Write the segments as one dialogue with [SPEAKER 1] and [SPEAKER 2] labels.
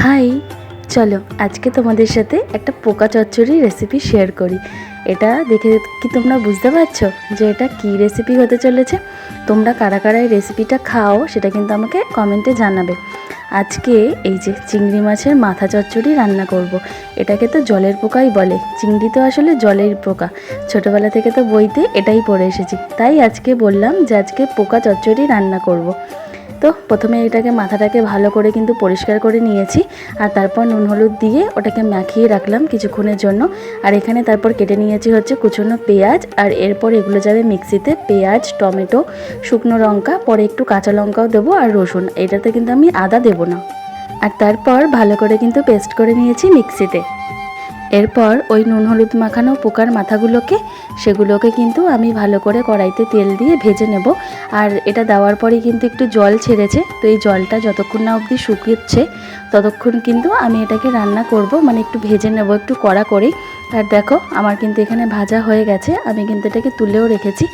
[SPEAKER 1] High, চলো আজকে তোমাদের সাথে একটা পোকা চচ্চড়ি রেসিপি শেয়ার করি। এটা দেখে কি তোমরা বুঝতে পারছো যে এটা কি রেসিপি হতে চলেছে? তোমরা কারা কারা এই রেসিপিটা খাও সেটা কিন্তু আমাকে কমেন্টে জানাবে। আজকে এই যে চিংড়ি মাছের মাথা চচ্চড়ি রান্না করব। এটাকে তো জলের পোকাই বলে, চিংড়ি তো আসলে জলের পোকা। ছোটোবেলা থেকে তো বইতে এটাই পড়ে এসেছি, তাই আজকে বললাম যে আজকে পোকা চচ্চড়ি রান্না করব। তো প্রথমে এটাকে মাথাটাকে ভালো করে কিন্তু পরিষ্কার করে নিয়েছি, আর তারপর নুন হলুদ দিয়ে ওটাকে মাখিয়ে রাখলাম কিছুক্ষণের জন্য। আর এখানে তারপর কেটে নিয়েছি হচ্ছে কুচনো পেঁয়াজ, আর এরপর এগুলো যাবে মিক্সিতে। পেঁয়াজ, টমেটো, শুকনো লঙ্কা, পরে একটু কাঁচা লঙ্কাও দেবো, আর রসুন। এটাতে কিন্তু আমি আদা দেবো না। আর তারপর ভালো করে কিন্তু পেস্ট করে নিয়েছি মিক্সিতে। এরপর ওই নুন হলুদ মাখানো পোকার মাথাগুলোকে সেগুলোকে কিন্তু আমি ভালো করে কড়াইতে তেল দিয়ে ভেজে নেব। আর এটা দেওয়ার পরেই কিন্তু একটু জল ছেড়েছে, তো এই জলটা যতক্ষণ না অবধি শুকিয়েছে ততক্ষণ কিন্তু আমি এটাকে রান্না করব, মানে একটু ভেজে নেব একটু কড়া করে। আর দেখো আমার কিন্তু এখানে ভাজা হয়ে গেছে, আমি কিন্তু এটাকে তুলেও রেখেছি।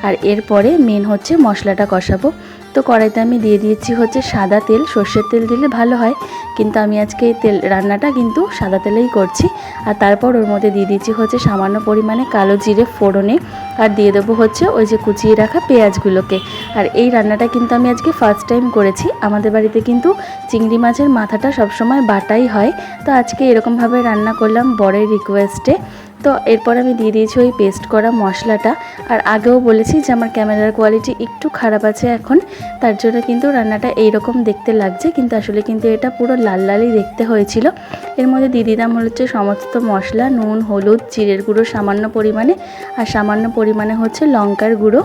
[SPEAKER 1] আর এরপরে মেন হচ্ছে মশলাটা কষাবো। তো কড়াইতে আমি দিয়ে দিয়েছি হচ্ছে সাদা তেল। সর্ষের তেল দিলে ভালো হয়, কিন্তু আমি আজকে এই তেল রান্নাটা কিন্তু সাদা তেলেই করছি। আর তারপর ওর মধ্যে দিয়ে দিচ্ছি হচ্ছে সামান্য পরিমাণে কালো জিরে ফোড়নে, আর দিয়ে দেবো হচ্ছে ওই যে কুচিয়ে রাখা পেঁয়াজগুলোকে। আর এই রান্নাটা কিন্তু আমি আজকে ফার্স্ট টাইম করেছি। আমাদের বাড়িতে কিন্তু চিংড়ি মাছের মাথাটা সবসময় বাটাই হয়, তো আজকে এরকমভাবে রান্না করলাম বরের রিকোয়েস্টে। তো এরপর আমি দিয়ে দিয়েছি ওই পেস্ট করা মশলাটা। আর আগেও বলেছি যে আমার ক্যামেরার কোয়ালিটি একটু খারাপ আছে এখন, তার জন্য কিন্তু রান্নাটা এইরকম দেখতে লাগছে, কিন্তু আসলে কিন্তু এটা পুরো লাল লালই দেখতে হয়েছিল। এর মধ্যে দিয়ে দিলাম হচ্ছে সমস্ত মশলা, নুন, হলুদ, জিরের গুঁড়ো সামান্য পরিমাণে, আর সামান্য পরিমাণে হচ্ছে লঙ্কার গুঁড়ো।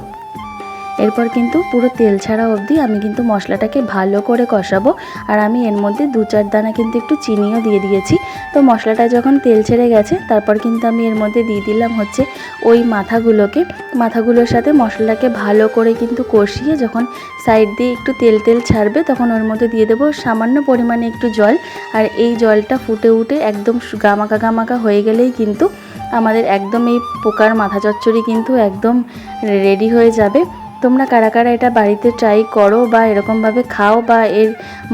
[SPEAKER 1] এরপর কিন্তু পুরো তেল ছাড়া অবধি আমি কিন্তু মশলাটাকে ভালো করে কষাবো। আর আমি এর মধ্যে 2-4 দানা কিন্তু একটু চিনিও দিয়ে দিয়েছি। তো মশলাটা যখন তেল ছেড়ে গেছে তারপর কিন্তু আমি এর মধ্যে দিয়ে দিলাম হচ্ছে ওই মাথাগুলোর সাথে মশলাটাকে ভালো করে কিন্তু কষিয়ে যখন সাইড দিয়ে একটু তেল তেল ছাড়বে তখন ওর মধ্যে দিয়ে দেবো সামান্য পরিমাণে একটু জল। আর এই জলটা ফুটে উঠে একদম গামাকা গামাকা হয়ে গেলেই কিন্তু আমাদের একদম এই পোকার মাথা চচ্চড়ি কিন্তু একদম রেডি হয়ে যাবে। তোমরা কারা কারা এটা বাড়িতে ট্রাই করো বা এরকমভাবে খাও বা এর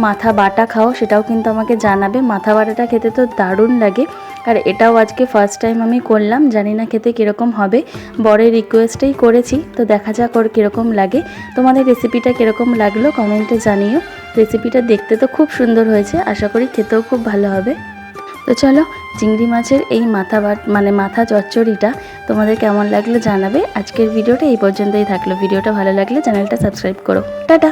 [SPEAKER 1] মাথা বাটা খাও সেটাও কিন্তু আমাকে জানাবে। মাথা বাটাটা খেতে তো দারুণ লাগে, আর এটাও আজকে ফার্স্ট টাইম আমি করলাম। জানি না খেতে কীরকম হবে, বরের রিকোয়েস্টেই করেছি, তো দেখা যাক ওর কীরকম লাগে। তোমাদের রেসিপিটা কীরকম লাগলো কমেন্টে জানিও। রেসিপিটা দেখতে তো খুব সুন্দর হয়েছে, আশা করি খেতেও খুব ভালো হবে। তো চলো, চিংড়ি মাছের এই মাথা চচ্চড়িটা তোমাদের কেমন লাগলো জানাবে। আজকের ভিডিওটা এই পর্যন্তই থাকলো। ভিডিওটা ভালো লাগলে চ্যানেলটা সাবস্ক্রাইব করো। টাটা।